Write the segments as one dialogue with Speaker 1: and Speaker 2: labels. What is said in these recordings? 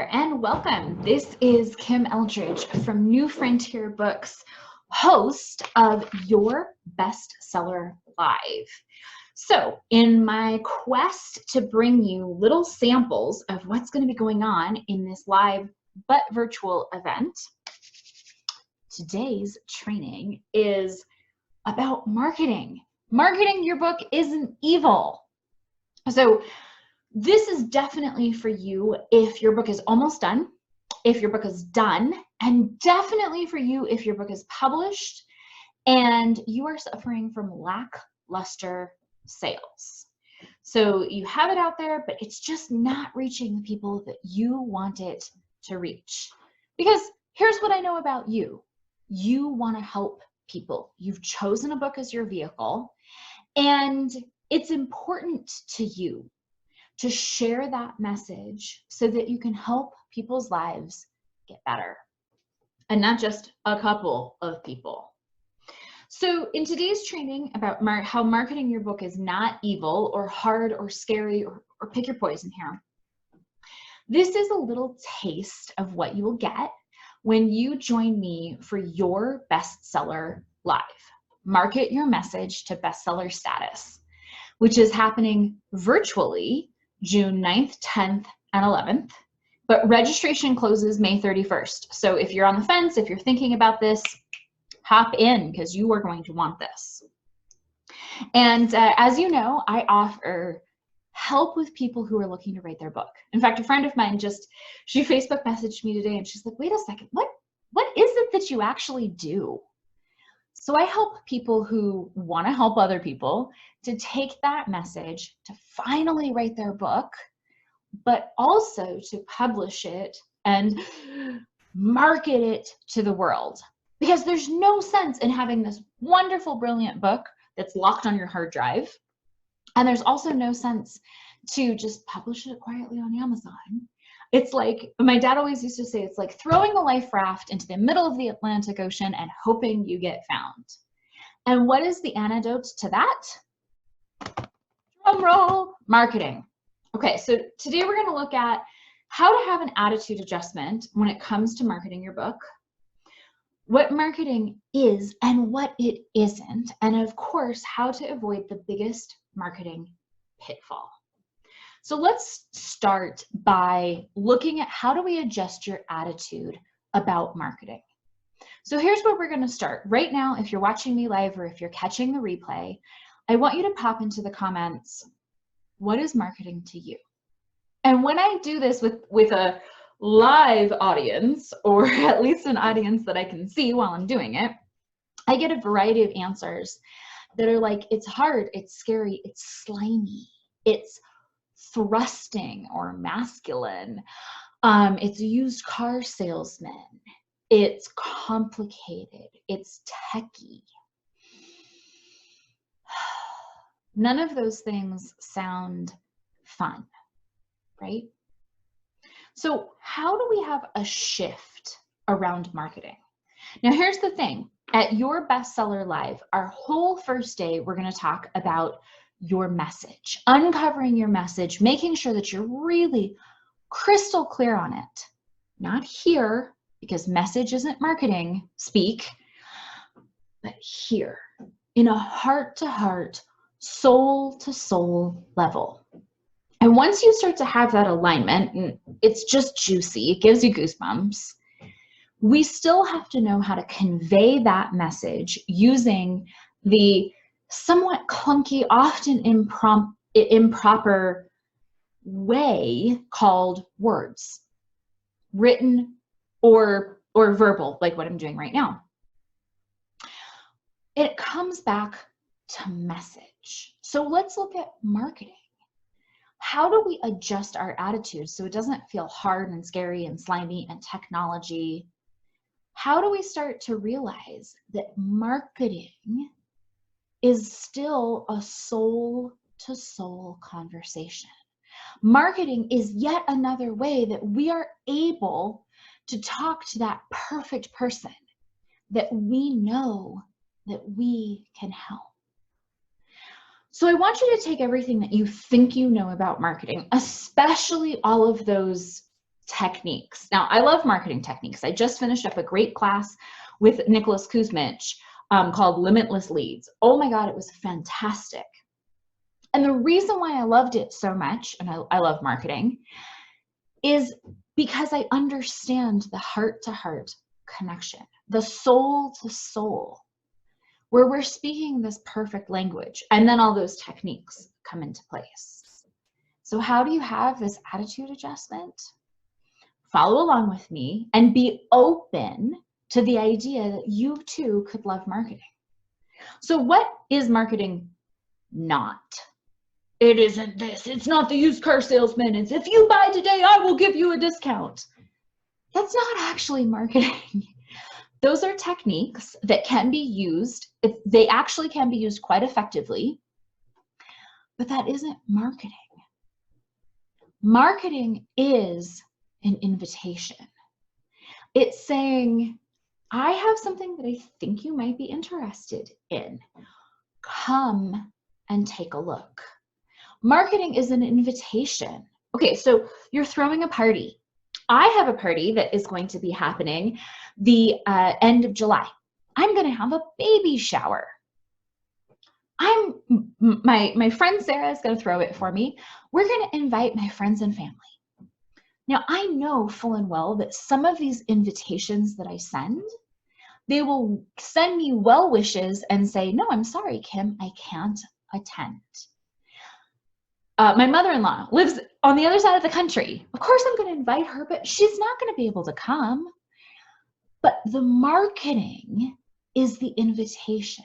Speaker 1: there and welcome. This is Kim Eldridge from New Frontier Books, host of Your Bestseller Live. So in my quest to bring you little samples of what's going to be going on in this live but virtual event, today's training is about marketing. Marketing your book isn't evil. So this is definitely for you if your book is almost done, if your book is done, and definitely for you if your book is published and you are suffering from lackluster sales. So you have it out there, but it's just not reaching the people that you want it to reach. Because here's what I know about you. You want to help people. You've chosen a book as your vehicle, and it's important to you to share that message so that you can help people's lives get better, and not just a couple of people. So in today's training about how marketing your book is not evil or hard or scary or pick your poison here, this is a little taste of what you will get when you join me for Your Bestseller Live. Market your message to bestseller status, which is happening virtually June 9th, 10th, and 11th, but registration closes May 31st. So if you're on the fence, if you're thinking about this, hop in because you are going to want this. And as you know, I offer help with people who are looking to write their book. In fact, a friend of mine she Facebook messaged me today and she's like, wait a second, what is it that you actually do? So I help people who want to help other people to take that message to finally write their book, but also to publish it and market it to the world. Because there's no sense in having this wonderful, brilliant book that's locked on your hard drive. And there's also no sense to just publish it quietly on Amazon. It's like, my dad always used to say, it's like throwing a life raft into the middle of the Atlantic Ocean and hoping you get found. And what is the antidote to that? Drum roll, marketing. Okay, so today we're going to look at how to have an attitude adjustment when it comes to marketing your book, what marketing is and what it isn't, and of course, how to avoid the biggest marketing pitfall. So let's start by looking at how do we adjust your attitude about marketing. So here's where we're going to start. Right now, if you're watching me live or if you're catching the replay, I want you to pop into the comments, what is marketing to you? And when I do this with a live audience, or at least an audience that I can see while I'm doing it, I get a variety of answers that are like, it's hard, it's scary, it's slimy, it's thrusting or masculine, it's used car salesman, it's complicated, it's techie. None of those things sound fun, right? So how do we have a shift around marketing? Now here's the thing, at Your Bestseller Live, our whole first day, we're going to talk about your message, uncovering your message, making sure that you're really crystal clear on it. Not here, because message isn't marketing speak, but here, in a heart-to-heart, soul-to-soul level. And once you start to have that alignment, and it's just juicy, it gives you goosebumps, we still have to know how to convey that message using the somewhat clunky, often improper way called words, written or verbal, like what I'm doing right now. It comes back to message. So let's look at marketing. How do we adjust our attitude so it doesn't feel hard and scary and slimy and technology? How do we start to realize that marketing is still a soul-to-soul conversation? Marketing is yet another way that we are able to talk to that perfect person that we know that we can help. So I want you to take everything that you think you know about marketing, especially all of those techniques. Now, I love marketing techniques. I just finished up a great class with Nicholas Kuzmich called Limitless Leads. Oh my God, it was fantastic. And the reason why I loved it so much, and I love marketing, is because I understand the heart-to-heart connection, the soul-to-soul, where we're speaking this perfect language, and then all those techniques come into place. So how do you have this attitude adjustment? Follow along with me and be open to the idea that you too could love marketing. So what is marketing not? It isn't this. It's not the used car salesman. It's if you buy today, I will give you a discount. That's not actually marketing. Those are techniques that can be used. They actually can be used quite effectively, but that isn't marketing. Marketing is an invitation. It's saying, I have something that I think you might be interested in. Come and take a look. Marketing is an invitation. Okay, so you're throwing a party. I have a party that is going to be happening the end of July. I'm going to have a baby shower. My friend Sarah is going to throw it for me. We're going to invite my friends and family. Now, I know full and well that some of these invitations that I send, they will send me well wishes and say, no, I'm sorry, Kim, I can't attend. My mother-in-law lives on the other side of the country. Of course, I'm going to invite her, but she's not going to be able to come. But the marketing is the invitation.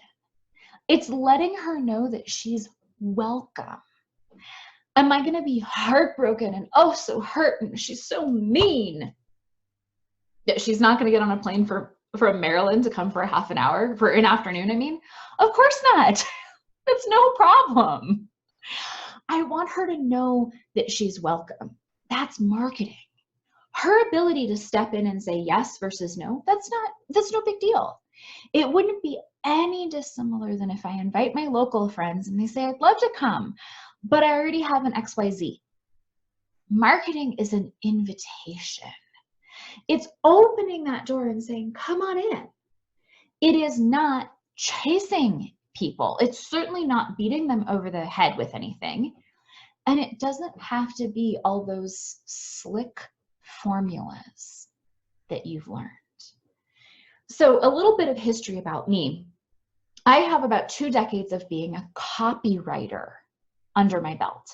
Speaker 1: It's letting her know that she's welcome. Am I going to be heartbroken and oh so hurt and she's so mean that she's not going to get on a plane from Maryland to come for a half an hour, for an afternoon, I mean? Of course not. That's no problem. I want her to know that she's welcome. That's marketing. Her ability to step in and say yes versus no, that's no big deal. It wouldn't be any dissimilar than if I invite my local friends and they say, I'd love to come, but I already have an XYZ. Marketing is an invitation. It's opening that door and saying, come on in. It is not chasing people. It's certainly not beating them over the head with anything. And it doesn't have to be all those slick formulas that you've learned. So a little bit of history about me. I have about 2 decades of being a copywriter under my belt,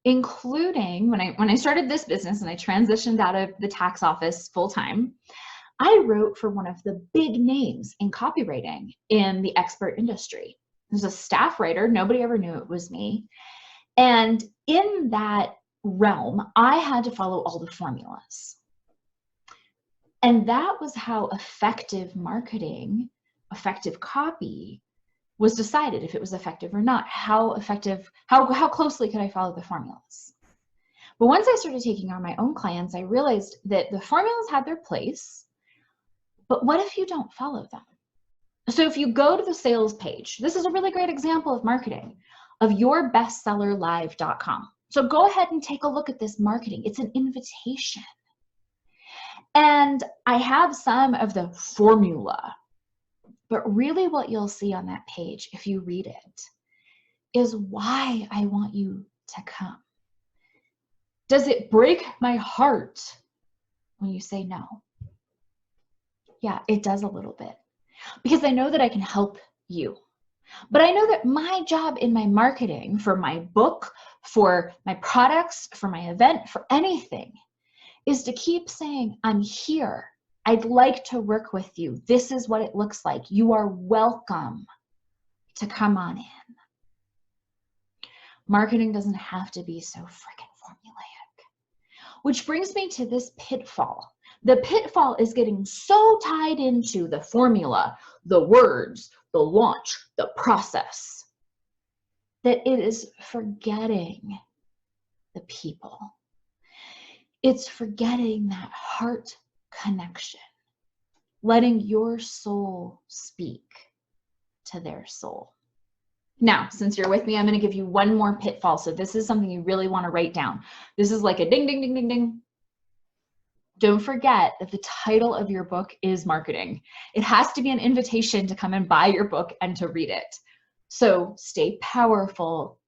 Speaker 1: including when I started this business and I transitioned out of the tax office full-time, I wrote for one of the big names in copywriting in the expert industry. I was a staff writer. Nobody ever knew it was me. And in that realm, I had to follow all the formulas. And that was how effective marketing, effective copy was decided, if it was effective or not. How effective, how closely could I follow the formulas? But once I started taking on my own clients, I realized that the formulas had their place, but what if you don't follow them? So if you go to the sales page, this is a really great example of marketing, of yourbestsellerlive.com. So go ahead and take a look at this marketing. It's an invitation. And I have some of the formula, but really what you'll see on that page, if you read it, is why I want you to come. Does it break my heart when you say no? Yeah, it does a little bit, because I know that I can help you. But I know that my job in my marketing, for my book, for my products, for my event, for anything, is to keep saying, I'm here. I'd like to work with you. This is what it looks like. You are welcome to come on in. Marketing doesn't have to be so freaking formulaic. Which brings me to this pitfall. The pitfall is getting so tied into the formula, the words, the launch, the process, that it is forgetting the people. It's forgetting that heart connection, letting your soul speak to their soul. Now, since you're with me, I'm going to give you one more pitfall. So this is something you really want to write down. This is like a ding, ding, ding, ding, ding. don't forget that the title of your book is marketing. It has to be an invitation to come and buy your book and to read it. So stay powerful,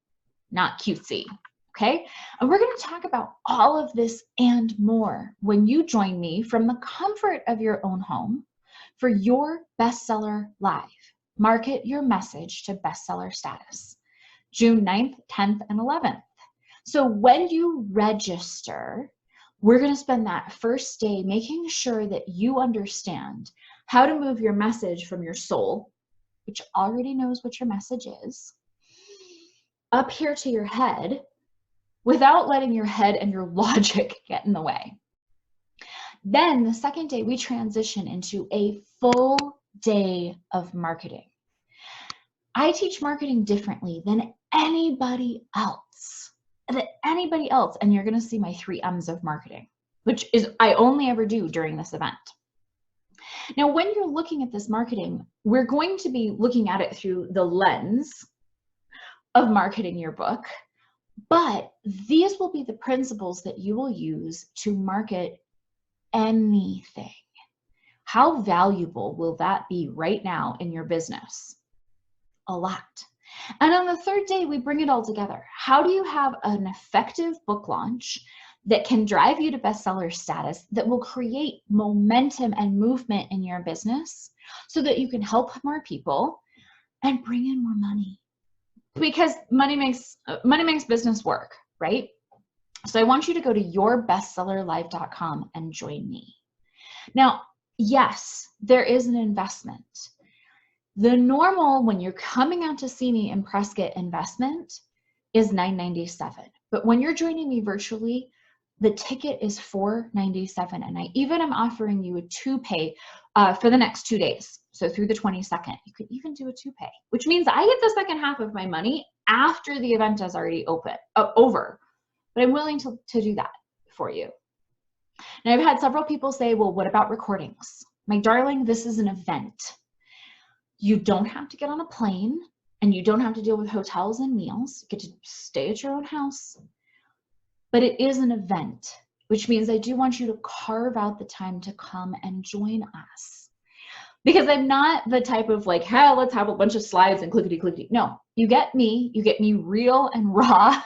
Speaker 1: not cutesy. Okay? And we're going to talk about all of this and more when you join me from the comfort of your own home for your bestseller live. Market your message to bestseller status. June 9th, 10th, and 11th. So when you register, we're going to spend that first day making sure that you understand how to move your message from your soul, which already knows what your message is, up here to your head without letting your head and your logic get in the way. Then the second day, we transition into a full day of marketing. I teach marketing differently than anybody else. And you're going to see my 3 M's of marketing, which is I only ever do during this event. Now, when you're looking at this marketing, we're going to be looking at it through the lens of marketing your book, but these will be the principles that you will use to market anything. How valuable will that be right now in your business? A lot. And on the third day, we bring it all together. How do you have an effective book launch that can drive you to bestseller status, that will create momentum and movement in your business so that you can help more people and bring in more money? Because money makes business work, right? So I want you to go to yourbestsellerlive.com and join me. Now, yes, there is an investment. The normal when you're coming out to see me in Prescott investment is $997. But when you're joining me virtually, the ticket is $497. And I even am offering you a 2-pay for the next 2 days. So through the 22nd, you could even do a 2-pay, which means I get the second half of my money after the event is already over. But I'm willing to do that for you. Now, I've had several people say, well, what about recordings? My darling, this is an event. You don't have to get on a plane and you don't have to deal with hotels and meals. You get to stay at your own house. But it is an event, which means I do want you to carve out the time to come and join us. Because I'm not the type of like, hey, let's have a bunch of slides and clickety-clickety. No, you get me real and raw.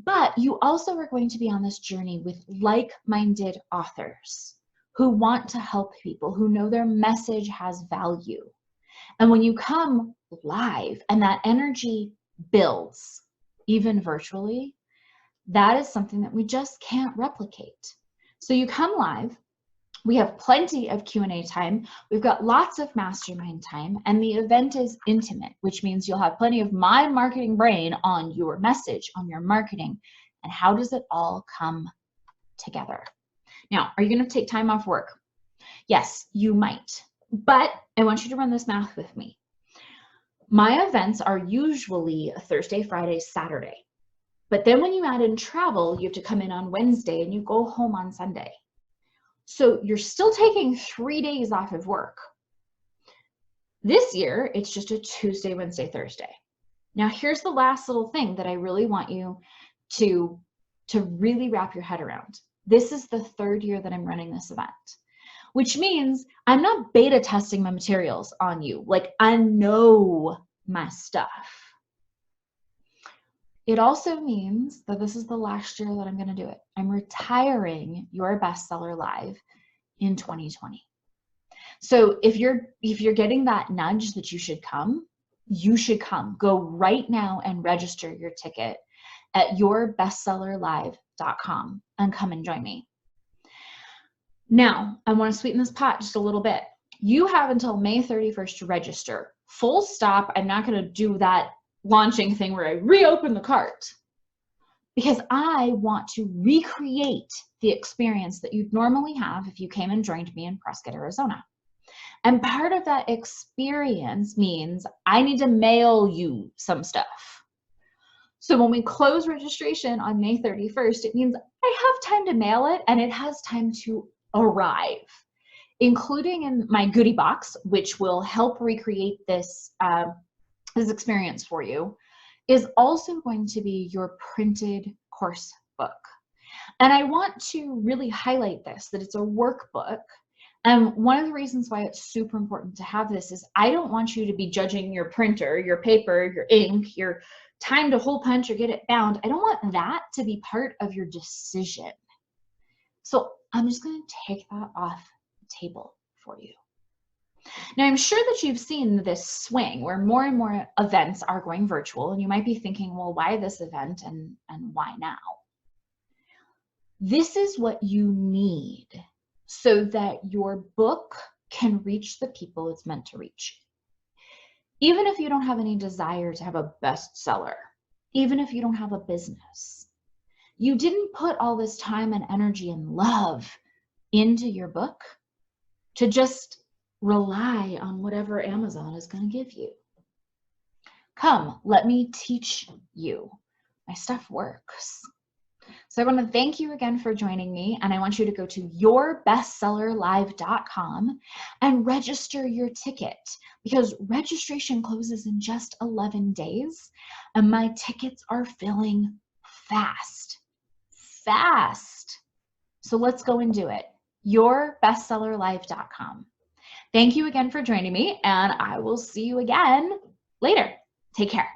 Speaker 1: But you also are going to be on this journey with like-minded authors who want to help people, who know their message has value. And when you come live and that energy builds, even virtually, that is something that we just can't replicate. So you come live, we have plenty of Q&A time, we've got lots of mastermind time, and the event is intimate, which means you'll have plenty of my marketing brain on your message, on your marketing, and how does it all come together. Now, are you going to take time off work? Yes, you might, but I want you to run this math with me. My events are usually a Thursday, Friday, Saturday. But then when you add in travel, you have to come in on Wednesday and you go home on Sunday. So you're still taking 3 days off of work. This year, it's just a Tuesday, Wednesday, Thursday. Now, here's the last little thing that I really want you to really wrap your head around. This is the 3rd year that I'm running this event, which means I'm not beta testing my materials on you. Like, I know my stuff. It also means that this is the last year that I'm going to do it. I'm retiring Your Bestseller Live in 2020. So if you're getting that nudge that you should come, you should come. Go right now and register your ticket at yourbestsellerlive.com and come and join me. Now, I want to sweeten this pot just a little bit. You have until May 31st to register. Full stop. I'm not going to do that launching thing where I reopen the cart, because I want to recreate the experience that you'd normally have if you came and joined me in Prescott, Arizona. And part of that experience means I need to mail you some stuff. So when we close registration on May 31st, it means I have time to mail it and it has time to arrive, including in my goodie box, which will help recreate this experience for you, is also going to be your printed course book. And I want to really highlight this, that it's a workbook. And one of the reasons why it's super important to have this is I don't want you to be judging your printer, your paper, your ink, your time to hole punch or get it bound. I don't want that to be part of your decision. So I'm just going to take that off the table for you. Now, I'm sure that you've seen this swing where more and more events are going virtual, and you might be thinking, well, why this event and why now? This is what you need so that your book can reach the people it's meant to reach. Even if you don't have any desire to have a bestseller, even if you don't have a business, you didn't put all this time and energy and love into your book to just rely on whatever Amazon is going to give you. Come, let me teach you. My stuff works. So I want to thank you again for joining me, and I want you to go to yourbestsellerlive.com and register your ticket, because registration closes in just 11 days, and my tickets are filling fast. So let's go and do it. yourbestsellerlive.com. Thank you again for joining me, and I will see you again later. Take care.